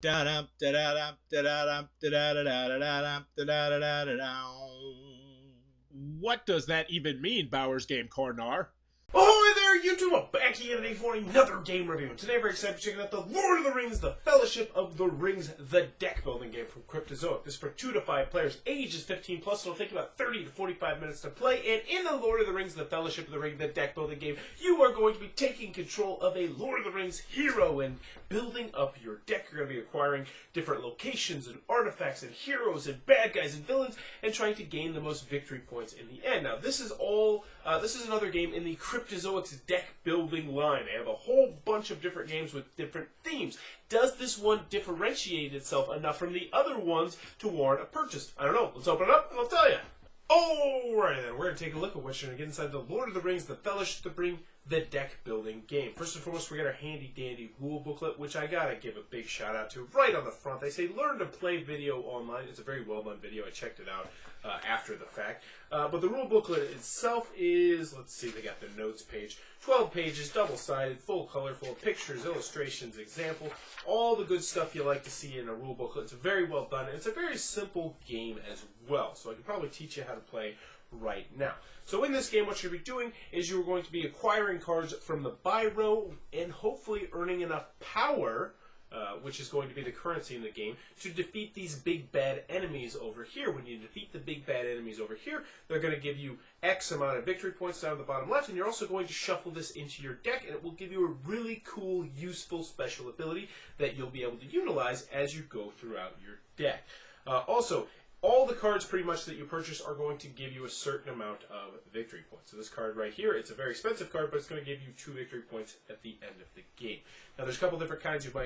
Da-dum, da-da-dum, da-da-dum, da-da-da-da-da-dum, da-da-da-da-da-dum. What does that even mean, Bowers Game Corner? Ahoy there, YouTube! I'm back again today for another game review. Today we're excited to check out the Lord of the Rings, the Fellowship of the Rings, the deck building game from Cryptozoic. This is for 2 to 5 players, ages 15 plus. It'll take about 30 to 45 minutes to play. And in the Lord of the Rings, the Fellowship of the Ring, the deck building game, you are going to be taking control of a Lord of the Rings hero and building up your deck. You're going to be acquiring different locations and artifacts and heroes and bad guys and villains and trying to gain the most victory points in the end. Now, this is another game in the Cryptozoic's deck building line. They have a whole bunch of different games with different themes. Does this one differentiate itself enough from the other ones to warrant a purchase? I don't know. Let's open it up and I'll tell you. Alright then, we're going to take a look at what's going to get inside the Lord of the Rings, the Fellowship of the Ring, the deck building game. First and foremost, we got our handy dandy rule booklet, which I gotta give a big shout out to. Right on the front, they say learn to play video online. It's a very well done video. I checked it out after the fact. But the rule booklet itself is, let's see, they got the notes page. 12 pages, double-sided, full color, full of pictures, illustrations, example, all the good stuff you like to see in a rule booklet. It's very well done, and it's a very simple game as well. So I can probably teach you how to play right now. So in this game, what you're going to be doing is you're going to be acquiring cards from the buy row and hopefully earning enough power, which is going to be the currency in the game, to defeat these big bad enemies over here. When you defeat the big bad enemies over here, they're going to give you X amount of victory points down at the bottom left, and you're also going to shuffle this into your deck, and it will give you a really cool, useful special ability that you'll be able to utilize as you go throughout your deck. Also, all the cards pretty much that you purchase are going to give you a certain amount of victory points. So this card right here, it's a very expensive card, but it's going to give you 2 victory points at the end of the game. Now there's a couple different kinds of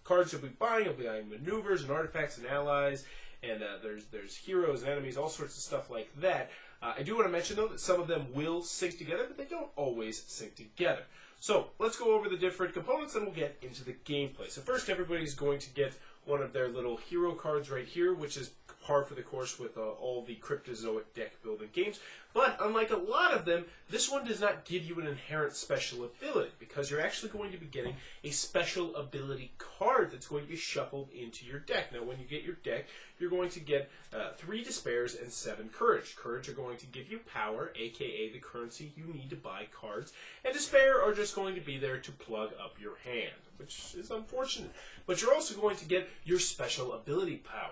cards you'll be buying. You'll be buying maneuvers and artifacts and allies, and there's heroes and enemies, all sorts of stuff like that. I do want to mention though that some of them will sync together, but they don't always sync together. So let's go over the different components and we'll get into the gameplay. So first everybody's going to get one of their little hero cards right here, which is par for the course with all the Cryptozoic deck building games. But unlike a lot of them, this one does not give you an inherent special ability because you're actually going to be getting a special ability card that's going to be shuffled into your deck. Now when you get your deck, you're going to get 3 despairs and 7 courage. Courage are going to give you power, aka the currency you need to buy cards, and despair are just going to be there to plug up your hand, which is unfortunate. But you're also going to get your special ability power,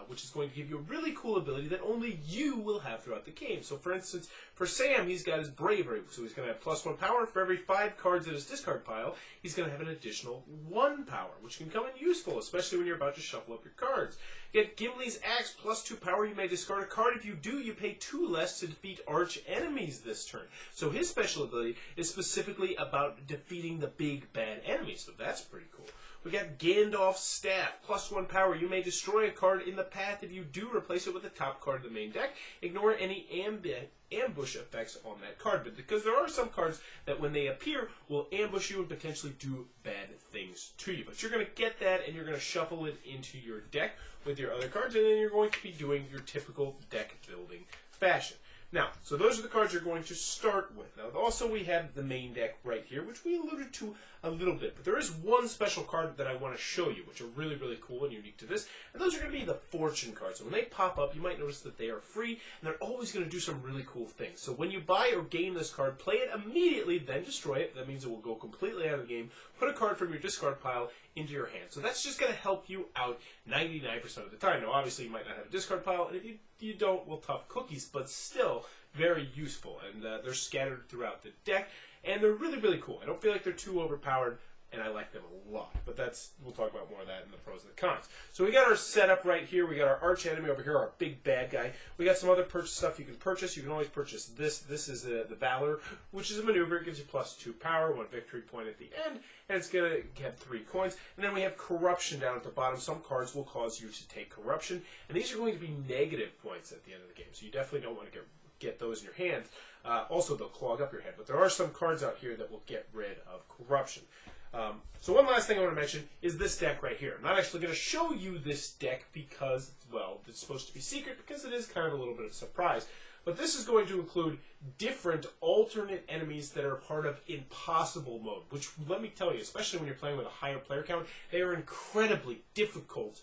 which is going to give you a really cool ability that only you will have throughout the game. So for instance, for Sam, he's got his bravery, so he's going to have +1 power. For every 5 cards in his discard pile, he's going to have an additional 1 power, which can come in useful, especially when you're about to shuffle up your cards. Get Gimli's axe, +2 power. You may discard a card. If you do, you pay 2 less to defeat arch enemies this turn. So his special ability is specifically about defeating the big bad enemies, so that's pretty cool. We got Gandalf's staff, +1 power. You may destroy a card in the path. If you do, replace it with the top card of the main deck. Ignore any ambush effects on that card, but because there are some cards that when they appear will ambush you and potentially do bad things to you. But you're going to get that and you're going to shuffle it into your deck with your other cards, and then you're going to be doing your typical deck building fashion. Now, so those are the cards you're going to start with. Now, also we have the main deck right here, which we alluded to a little bit. But there is one special card that I want to show you, which are really, really cool and unique to this. And those are going to be the fortune cards. So when they pop up, you might notice that they are free, and they're always going to do some really cool things. So when you buy or gain this card, play it immediately, then destroy it. That means it will go completely out of the game. Put a card from your discard pile into your hand. So that's just going to help you out 99% of the time. Now, obviously, you might not have a discard pile, and if you don't, well, tough cookies, but still very useful, and they're scattered throughout the deck, and they're really, really cool. I don't feel like they're too overpowered, and I like them a lot, but we'll talk about more of that in the pros and the cons. So we got our setup right here. We got our arch enemy over here, our big bad guy. We got some other purchase stuff you can purchase. You can always purchase this. This is the Valor, which is a maneuver. It gives you +2 power, 1 victory point at the end, and it's going to have 3 coins. And then we have corruption down at the bottom. Some cards will cause you to take corruption, and these are going to be negative points at the end of the game, so you definitely don't want to get those in your hand. Also, they'll clog up your head, but there are some cards out here that will get rid of corruption. So one last thing I want to mention is this deck right here. I'm not actually going to show you this deck because, well, it's supposed to be secret because it is kind of a little bit of a surprise. But this is going to include different alternate enemies that are part of Impossible Mode, which, let me tell you, especially when you're playing with a higher player count, they are incredibly difficult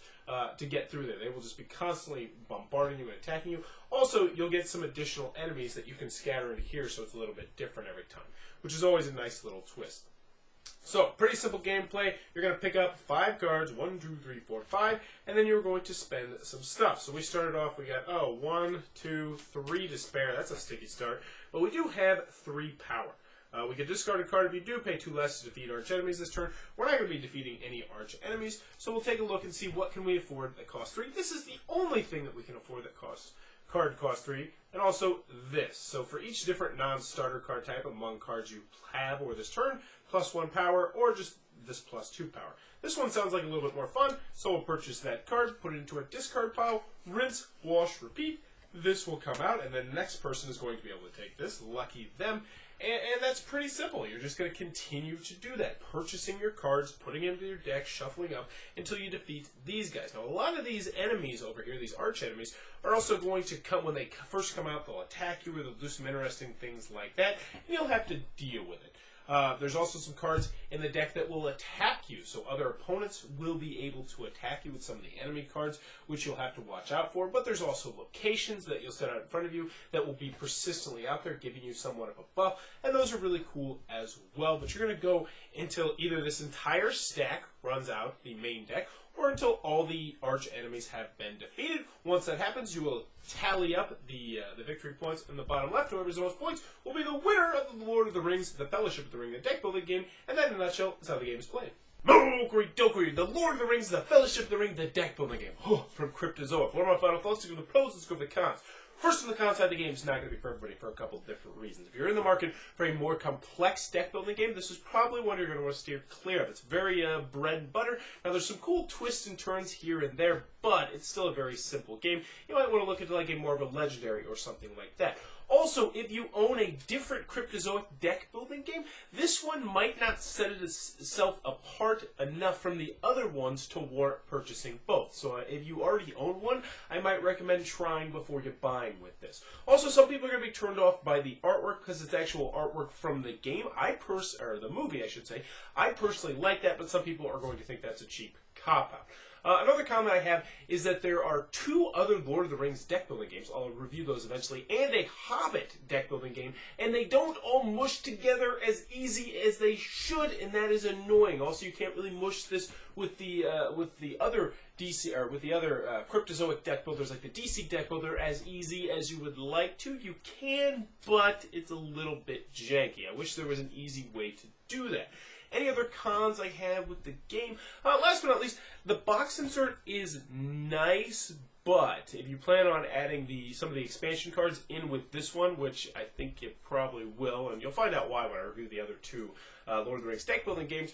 to get through there. They will just be constantly bombarding you and attacking you. Also, you'll get some additional enemies that you can scatter into here, so it's a little bit different every time, which is always a nice little twist. So, pretty simple gameplay. You're going to pick up 5 cards, 1, 2, 3, 4, 5, and then you're going to spend some stuff. So we started off, we got, 1, 2, 3 to spare. That's a sticky start. But we do have 3 power. We can discard a card if you do pay 2 less to defeat arch enemies this turn. We're not going to be defeating any arch enemies, so we'll take a look and see what can we afford that costs 3. This is the only thing that we can afford that costs 3, and also this. So for each different non-starter card type among cards you have or this turn, +1 power, or just this +2 power. This one sounds like a little bit more fun, so we'll purchase that card, put it into our discard pile, rinse, wash, repeat. This will come out, and then the next person is going to be able to take this. Lucky them. And that's pretty simple. You're just going to continue to do that, purchasing your cards, putting them into your deck, shuffling up until you defeat these guys. Now, a lot of these enemies over here, these arch enemies, are also going to come, when they first come out, they'll attack you, or they'll do some interesting things like that, and you'll have to deal with it. There's also some cards in the deck that will attack you, so other opponents will be able to attack you with some of the enemy cards, which you'll have to watch out for. But there's also locations that you'll set out in front of you that will be persistently out there, giving you somewhat of a buff, and those are really cool as well. But you're going to go until either this entire stack runs out, the main deck, or until all the arch enemies have been defeated. Once that happens, you will tally up the victory points in the bottom left. Whoever has the most points will be the winner of the Lord of the Rings, the Fellowship of the Ring, the deck building game, and that in a nutshell is how the game is played. Mokuri Dokuri, the Lord of the Rings, the Fellowship of the Ring, the deck building game. From Cryptozoic. What are my final thoughts? Let's go to the pros, let's go to the cons. First, on the con side, the game is not going to be for everybody for a couple of different reasons. If you're in the market for a more complex deck-building game, this is probably one you're going to want to steer clear of. It's very bread and butter. Now, there's some cool twists and turns here and there, but it's still a very simple game. You might want to look into like a more of a legendary or something like that. Also, if you own a different Cryptozoic deck-building game, this one might not set itself apart enough from the other ones to warrant purchasing both. So if you already own one, I might recommend trying before you're buying with this. Also, some people are going to be turned off by the artwork because it's actual artwork from the game. Or the movie, I should say. I personally like that, but some people are going to think that's a cheap cop-out. Another comment I have is that there are 2 other Lord of the Rings deck-building games, I'll review those eventually, and a Hobbit deck-building game, and they don't all mush together as easy as they should, and that is annoying. Also, you can't really mush this with the other DC, or with the other Cryptozoic deck builders, like the DC deck builder, as easy as you would like to. You can, but it's a little bit janky. I wish there was an easy way to do that. Any other cons I have with the game? Last but not least, the box insert is nice, but if you plan on adding some of the expansion cards in with this one, which I think you probably will, and you'll find out why when I review the other 2 Lord of the Rings deck building games,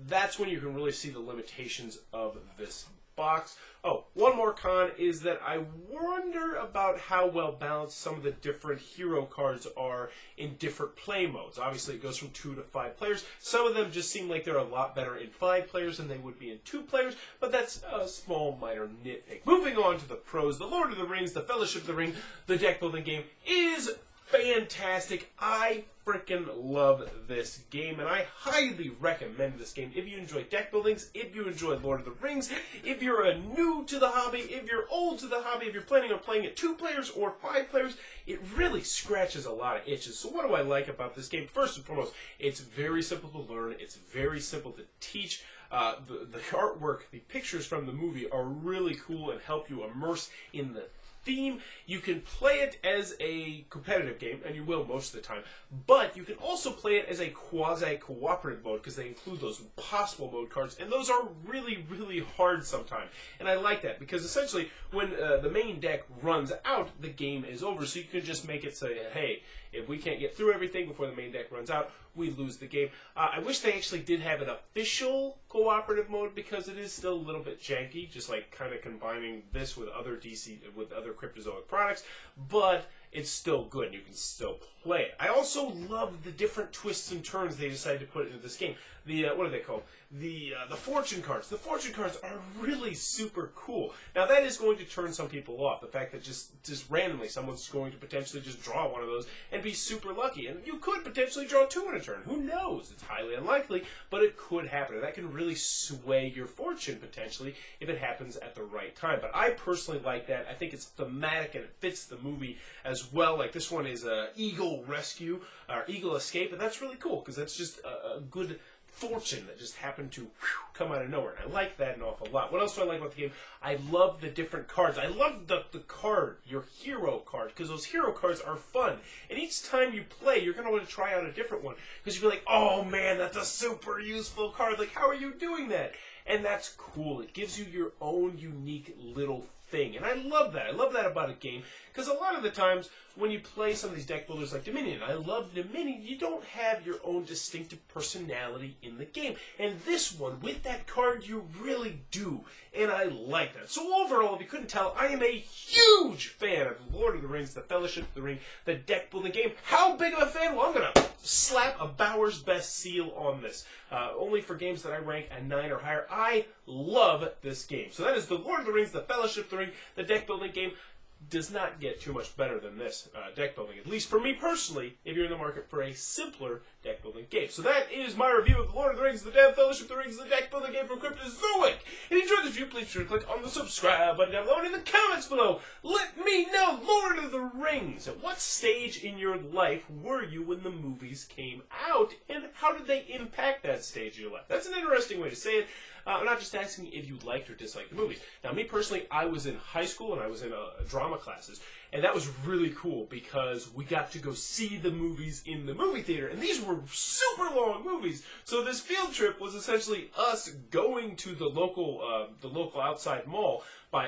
that's when you can really see the limitations of this box. Oh, one more con is that I wonder about how well balanced some of the different hero cards are in different play modes. Obviously, it goes from 2 to 5 players. Some of them just seem like they're a lot better in 5 players than they would be in 2 players, but that's a small, minor nitpick. Moving on to the pros, the Lord of the Rings, the Fellowship of the Ring, the deck building game is fantastic. I freaking love this game, and I highly recommend this game. If you enjoy deck buildings, if you enjoy Lord of the Rings, if you're new to the hobby, if you're old to the hobby, if you're planning on playing it 2 players or 5 players, it really scratches a lot of itches. So what do I like about this game? First and foremost, it's very simple to learn. It's very simple to teach. The artwork, the pictures from the movie are really cool and help you immerse in the theme. You can play it as a competitive game, and you will most of the time, but you can also play it as a quasi-cooperative mode because they include those impossible mode cards, and those are really, really hard sometimes. And I like that because essentially when the main deck runs out, the game is over, so you can just make it say, hey, if we can't get through everything before the main deck runs out, we lose the game. I wish they actually did have an official cooperative mode because it is still a little bit janky, just like kind of combining this with other Cryptozoic products, but it's still good. You can still play it. I also love the different twists and turns they decided to put into this game. What are they called? The fortune cards. The fortune cards are really super cool. Now that is going to turn some people off. The fact that just randomly someone's going to potentially just draw one of those and be super lucky. And you could potentially draw 2 in a turn. Who knows? It's highly unlikely, but it could happen. And that can really sway your fortune potentially if it happens at the right time. But I personally like that. I think it's thematic and it fits the movie as well. Like this one is Eagle Rescue or Eagle Escape, and that's really cool because that's just a good fortune that just happened to come out of nowhere. And I like that an awful lot. What else do I like about the game? I love the different cards. I love the card, your hero card, because those hero cards are fun. And each time you play, you're going to want to try out a different one. Because you'll be like, oh man, that's a super useful card. Like, how are you doing that? And that's cool. It gives you your own unique little thing. And I love that. I love that about a game. Because a lot of the times, when you play some of these deck builders like Dominion, I love Dominion, you don't have your own distinctive personality in the game. And this one, with that card, you really do. And I like that. So overall, if you couldn't tell, I am a huge fan of Lord of the Rings, the Fellowship of the Ring, the deck building game. How big of a fan? Well, I'm going to slap a Bowers Best seal on this. Only for games that I rank a 9 or higher. I love this game. So that is the Lord of the Rings, the Fellowship of the Ring, the deck building game. Does not get too much better than this deck building, at least for me personally, if you're in the market for a simpler deck building game. So that is my review of the Lord of the Rings, the Damn Fellowship of the Rings, the deck building game from Cryptozoic. If you enjoyed this video, please sure to click on the subscribe button down below and in the comments below. Let me know, Lord of the Rings, at what stage in your life were you when the movies came out, and how did they impact that stage of your life? That's an interesting way to say it. I'm not just asking if you liked or disliked the movies. Now, me personally, I was in high school and I was in drama classes, and that was really cool because we got to go see the movies in the movie theater, and these were super long movies. So this field trip was essentially us going to the local outside mall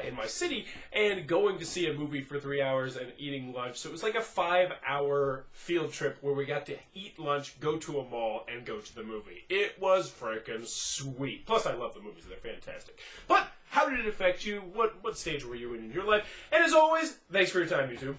in my city and going to see a movie for 3 hours and eating lunch. So it was like a 5-hour field trip where we got to eat lunch, go to a mall, and go to the movie. It was freaking sweet. Plus, I love the movies. They're fantastic. But how did it affect you? What stage were you in your life? And as always, thanks for your time, YouTube.